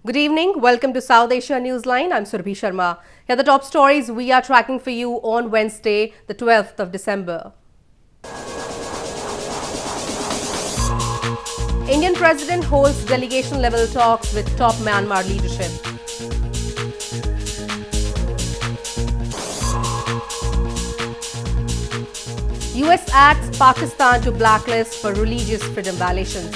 Good evening. Welcome to South Asia Newsline. I'm Surabhi Sharma. Here are the top stories we are tracking for you on Wednesday, the 12th of December. Indian President holds delegation-level talks with top Myanmar leadership. US adds Pakistan to blacklist for religious freedom violations.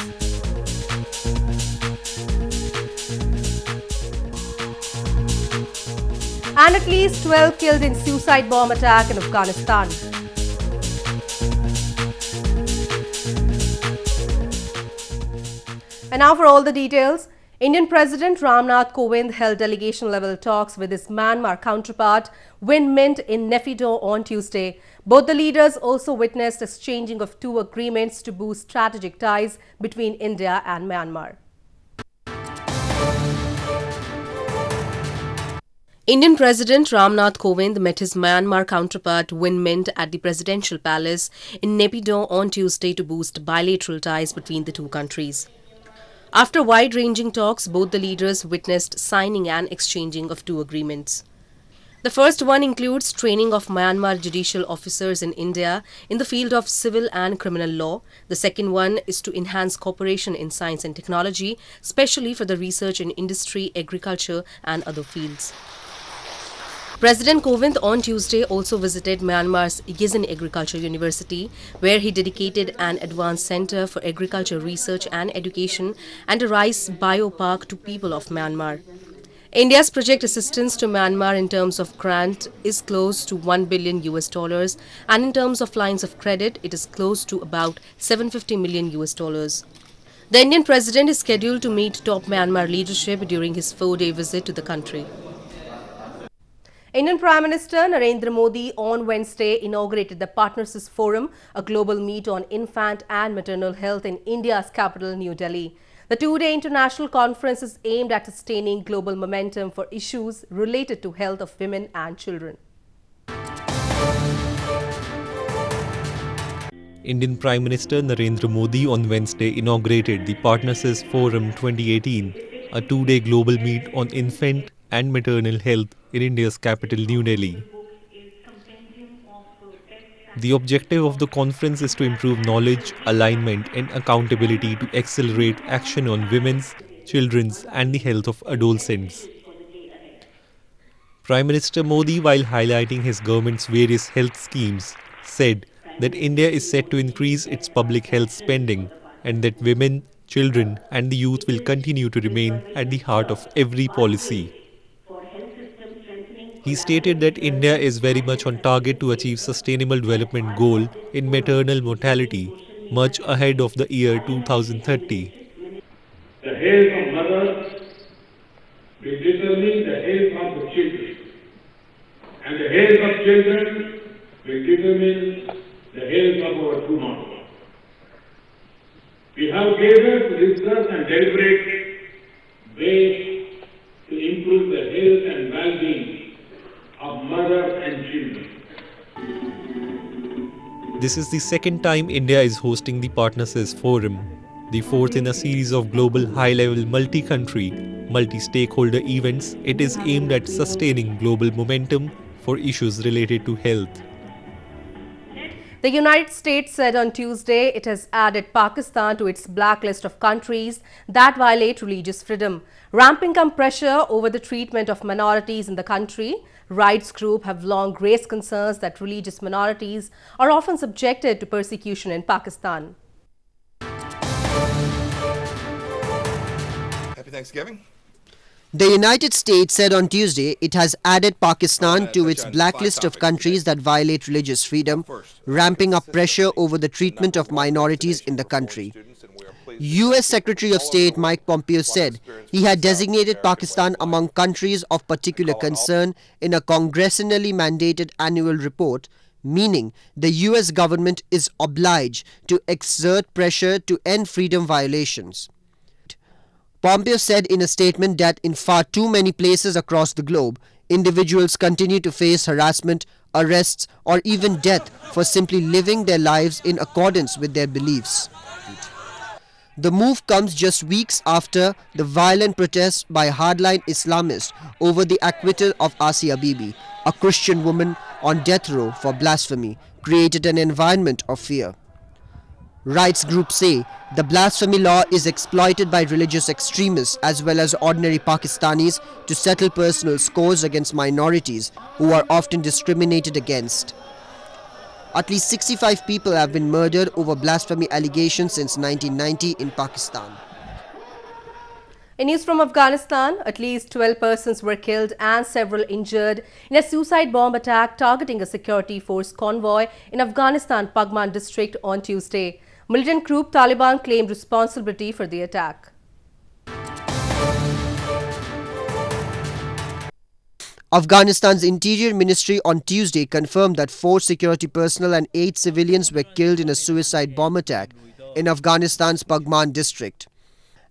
And at least 12 killed in suicide bomb attack in Afghanistan. And now for all the details. Indian President Ramnath Kovind held delegation-level talks with his Myanmar counterpart Win Mint in Naypyidaw on Tuesday. Both the leaders also witnessed exchanging of two agreements to boost strategic ties between India and Myanmar. Indian President Ramnath Kovind met his Myanmar counterpart Win Mint at the Presidential Palace in Naypyidaw on Tuesday to boost bilateral ties between the two countries. After wide-ranging talks, both the leaders witnessed signing and exchanging of two agreements. The first one includes training of Myanmar judicial officers in India in the field of civil and criminal law. The second one is to enhance cooperation in science and technology, especially for the research in industry, agriculture and other fields. President Kovind on Tuesday also visited Myanmar's Yizin Agriculture University, where he dedicated an advanced center for agriculture research and education and a rice biopark to people of Myanmar. India's project assistance to Myanmar in terms of grant is close to $1 billion and in terms of lines of credit, it is close to about $750 million. The Indian president is scheduled to meet top Myanmar leadership during his 4-day visit to the country. Indian Prime Minister Narendra Modi on Wednesday inaugurated the Partnerships Forum, a global meet on infant and maternal health in India's capital, New Delhi. The 2-day international conference is aimed at sustaining global momentum for issues related to health of women and children. Indian Prime Minister Narendra Modi on Wednesday inaugurated the Partnerships Forum 2018, a 2-day global meet on infant and maternal health in India's capital, New Delhi. The objective of the conference is to improve knowledge, alignment and accountability to accelerate action on women's, children's and the health of adolescents. Prime Minister Modi, while highlighting his government's various health schemes, said that India is set to increase its public health spending and that women, children and the youth will continue to remain at the heart of every policy. He stated that India is very much on target to achieve Sustainable Development Goal in maternal mortality much ahead of the year 2030. The health of mothers will determine the health of the children, and the health of children will determine the health of our tomorrow. We have gathered research and deliberate ways to improve the health and well-being of mothers and children. This is the second time India is hosting the Partnerships Forum, the fourth in a series of global high-level multi-country, multi-stakeholder events. It is aimed at sustaining global momentum for issues related to health. The United States said on Tuesday it has added Pakistan to its blacklist of countries that violate religious freedom, ramping up pressure over the treatment of minorities in the country. Rights groups have long raised concerns that religious minorities are often subjected to persecution in Pakistan. Happy Thanksgiving. The United States said on Tuesday it has added Pakistan to its blacklist of countries that violate religious freedom, ramping up pressure over the treatment of minorities in the country. U.S. Secretary of State Mike Pompeo said he had designated Pakistan among countries of particular concern in a congressionally mandated annual report, meaning the U.S. government is obliged to exert pressure to end freedom violations. Pompeo said in a statement that in far too many places across the globe, individuals continue to face harassment, arrests, or even death for simply living their lives in accordance with their beliefs. The move comes just weeks after the violent protests by hardline Islamists over the acquittal of Asia Bibi, a Christian woman on death row for blasphemy, created an environment of fear. Rights groups say the blasphemy law is exploited by religious extremists as well as ordinary Pakistanis to settle personal scores against minorities who are often discriminated against. At least 65 people have been murdered over blasphemy allegations since 1990 in Pakistan. In news from Afghanistan, at least 12 persons were killed and several injured in a suicide bomb attack targeting a security force convoy in Afghanistan Pagman district on Tuesday. Militant group Taliban claimed responsibility for the attack. Afghanistan's Interior Ministry on Tuesday confirmed that 4 security personnel and 8 civilians were killed in a suicide bomb attack in Afghanistan's Pagman district.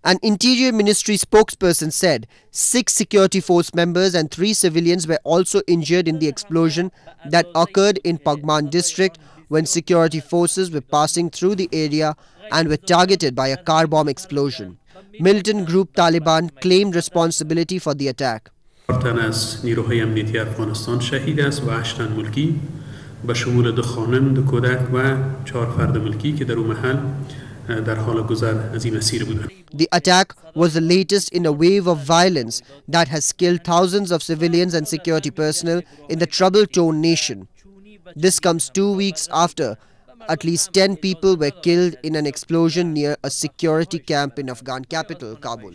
An Interior Ministry spokesperson said 6 security force members and 3 civilians were also injured in the explosion that occurred in Pagman district when security forces were passing through the area and were targeted by a car bomb explosion. Militant group Taliban claimed responsibility for the attack. از نیروهای امنیتی افغانستان شهید است و 8 تن ملکی به شمول 2 خانم، 2 کودک و 4 فرد ملکی که در اون محل در حال گذر از این مسیر بودند. The attack was the latest in a wave of violence that has killed thousands of civilians and security personnel in the trouble-torn nation. This comes 2 weeks after at least 10 people were killed in an explosion near a security camp in Afghan capital, Kabul.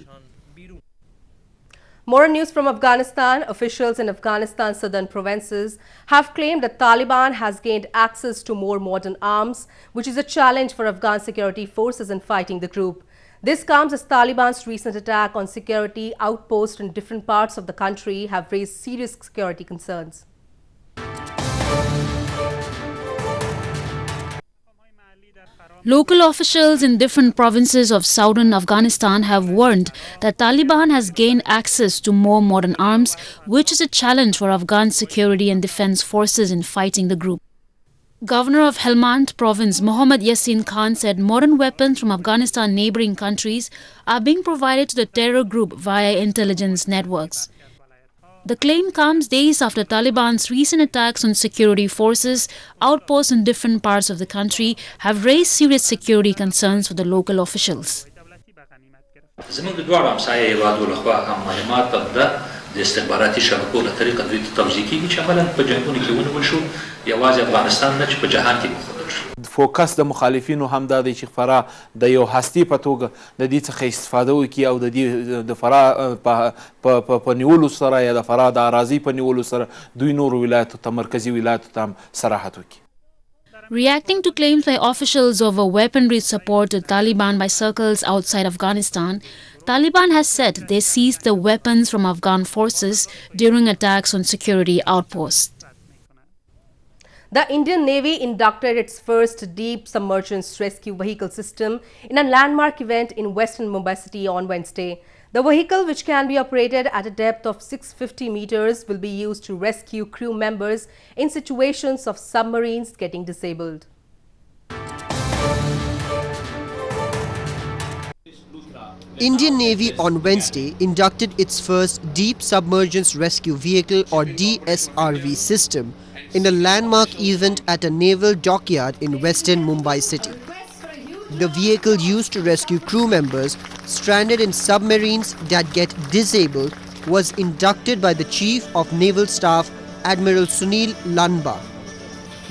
More news from Afghanistan. Officials in Afghanistan's southern provinces have claimed that Taliban has gained access to more modern arms, which is a challenge for Afghan security forces in fighting the group. This comes as Taliban's recent attack on security outposts in different parts of the country have raised serious security concerns. Local officials in different provinces of southern Afghanistan have warned that Taliban has gained access to more modern arms, which is a challenge for Afghan security and defense forces in fighting the group. Governor of Helmand province Mohammad Yassin Khan said modern weapons from Afghanistan neighboring countries are being provided to the terror group via intelligence networks. The claim comes days after Taliban's recent attacks on security forces, outposts in different parts of the country have raised serious security concerns for the local officials. د استخباراتي شبکو له طریقه دوی ته توزیع کیږي چې عملاً په جنگونو کې ونیول شو یوازې افغانستان نه چې په جهان کې وښودل شو. فوکس د مخالفینو هم دا دی چې فرا د یو هستي په توګه د دې څخه استفاده وکړي او د دې د فرا په نیولو سره یا د فرا د اراضي په نیولو سره دوی نورو ولایتو ته مرکزي ولایتو ته هم سراحت وکړي. Reacting to claims by officials over weaponry support to Taliban by circles outside Afghanistan, Taliban has said they seized the weapons from Afghan forces during attacks on security outposts. The Indian Navy inducted its first deep submergence rescue vehicle system in a landmark event in western Mumbai city on Wednesday. The vehicle, which can be operated at a depth of 650 meters, will be used to rescue crew members in situations of submarines getting disabled. Indian Navy on Wednesday inducted its first Deep Submergence Rescue Vehicle or DSRV system in a landmark event at a naval dockyard in western Mumbai city. The vehicle used to rescue crew members stranded in submarines that get disabled was inducted by the Chief of Naval Staff Admiral Sunil Lanba.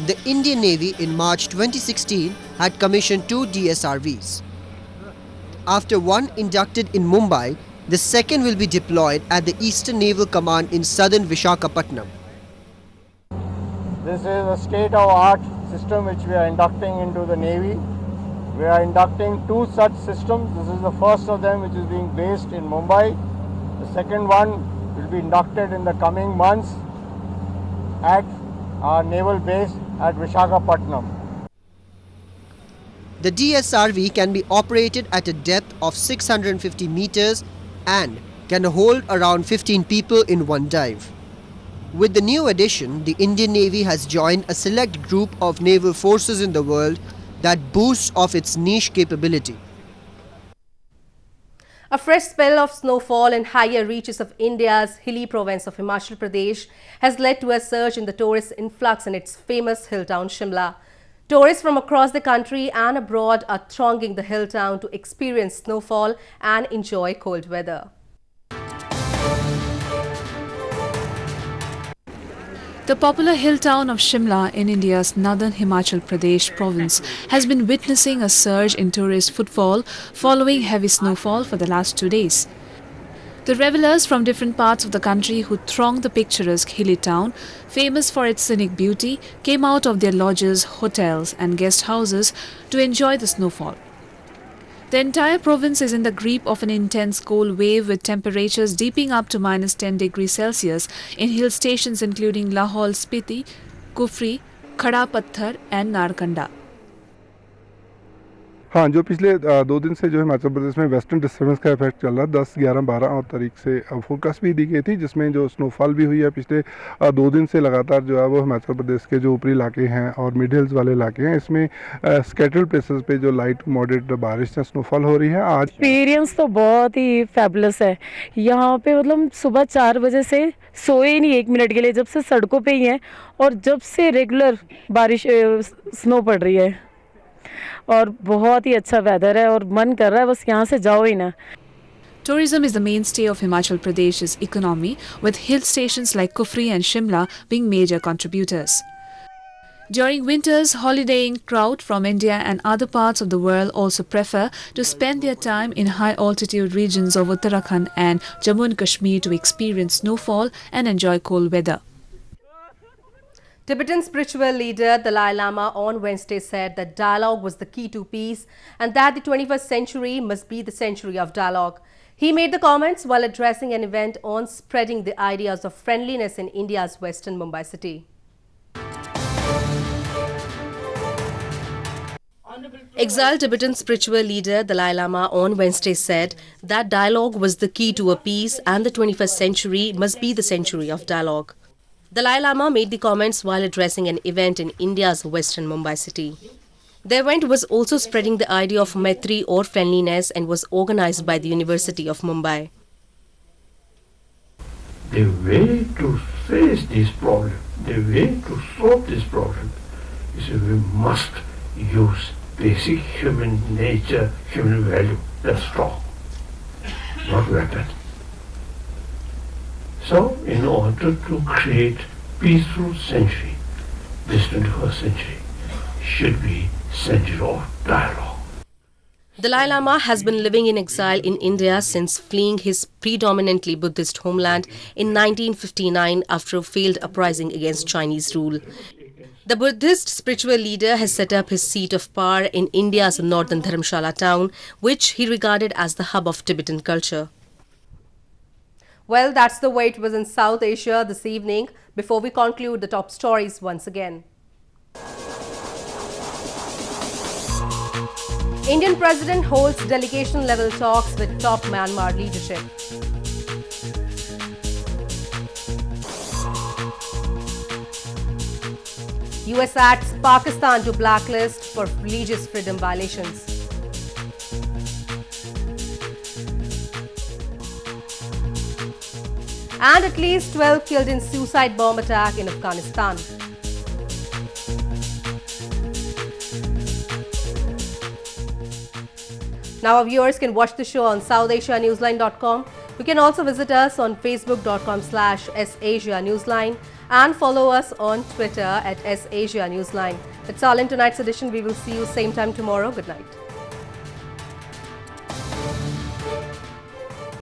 The Indian Navy in March 2016 had commissioned 2 DSRVs. After one inducted in Mumbai, the second will be deployed at the Eastern Naval Command in southern Visakhapatnam. This is a state-of-the-art system which we are inducting into the Navy. We are inducting 2 such systems. This is the first of them which is being based in Mumbai. The second one will be inducted in the coming months at our naval base at Visakhapatnam. The DSRV can be operated at a depth of 650 meters and can hold around 15 people in one dive. With the new addition, the Indian Navy has joined a select group of naval forces in the world that boasts of its niche capability. A fresh spell of snowfall in higher reaches of India's hilly province of Himachal Pradesh has led to a surge in the tourist influx in its famous hill town Shimla. Tourists from across the country and abroad are thronging the hill town to experience snowfall and enjoy cold weather. The popular hill town of Shimla in India's northern Himachal Pradesh province has been witnessing a surge in tourist footfall following heavy snowfall for the last 2 days. The revelers from different parts of the country who thronged the picturesque hilly town, famous for its scenic beauty, came out of their lodges, hotels and guest houses to enjoy the snowfall. The entire province is in the grip of an intense cold wave with temperatures deeping up to -10 degrees Celsius in hill stations including Lahaul Spiti, Kufri, Khada Patthar and Narkanda. हाँ, जो पिछले 2 दिन से जो हिमाचल प्रदेश में western disturbance का effect चल रहा है 10, 11, 12 तारीख से फोरकास्ट भी दी गई थी, जिसमें जो स्नोफॉल भी हुई है पिछले 2 दिन से लगातार जो है वो हिमाचल प्रदेश के जो ऊपरी इलाके हैं और मिड हिल्स वाले इलाके हैं, इसमें स्कैटर्ड प्लेसेस पे जो लाइट मॉडरेट बारिश या स्नोफॉल हो रही है। आज एक्सपीरियंस तो बहुत ही फैबुलस है। यहाँ पे मतलब सुबह 4 बजे से सोए नहीं 1 मिनट के लिए, जब से सड़कों पे ही हैं और जब से रेगुलर बारिश स्नो पड़ रही है और बहुत ही अच्छा वेदर है और मन कर रहा है बस यहाँ से जाओ ही ना। Tourism is the mainstay of Himachal Pradesh's economy, with hill stations like Kufri and Shimla being major contributors. During winters, holidaying crowd from India and other parts of the world also prefer to spend their time in high-altitude regions of Uttarakhand and Jammu and Kashmir to experience snowfall and enjoy cold weather. Tibetan spiritual leader Dalai Lama on Wednesday said that dialogue was the key to peace and that the 21st century must be the century of dialogue. He made the comments while addressing an event on spreading the ideas of friendliness in India's western Mumbai city. Exiled Tibetan spiritual leader Dalai Lama on Wednesday said that dialogue was the key to a peace and the 21st century must be the century of dialogue. Dalai Lama made the comments while addressing an event in India's western Mumbai city. The event was also spreading the idea of Maitri or friendliness and was organized by the University of Mumbai. The way to face this problem, the way to solve this problem is we must use basic human nature, human value, that's strong, not weapon. So, in order to create peaceful century, this 21st century should be century of dialogue. Dalai Lama has been living in exile in India since fleeing his predominantly Buddhist homeland in 1959 after a failed uprising against Chinese rule. The Buddhist spiritual leader has set up his seat of power in India's northern Dharamshala town, which he regarded as the hub of Tibetan culture. Well, that's the way it was in South Asia this evening. Before we conclude, the top stories once again. Indian President holds delegation-level talks with top Myanmar leadership. US adds Pakistan to blacklist for religious freedom violations. And at least 12 killed in suicide bomb attack in Afghanistan. Now our viewers can watch the show on SouthAsiaNewsline.com. You can also visit us on Facebook.com/SAsiaNewsline and follow us on Twitter @SAsiaNewsline. That's all in tonight's edition. We will see you same time tomorrow. Good night.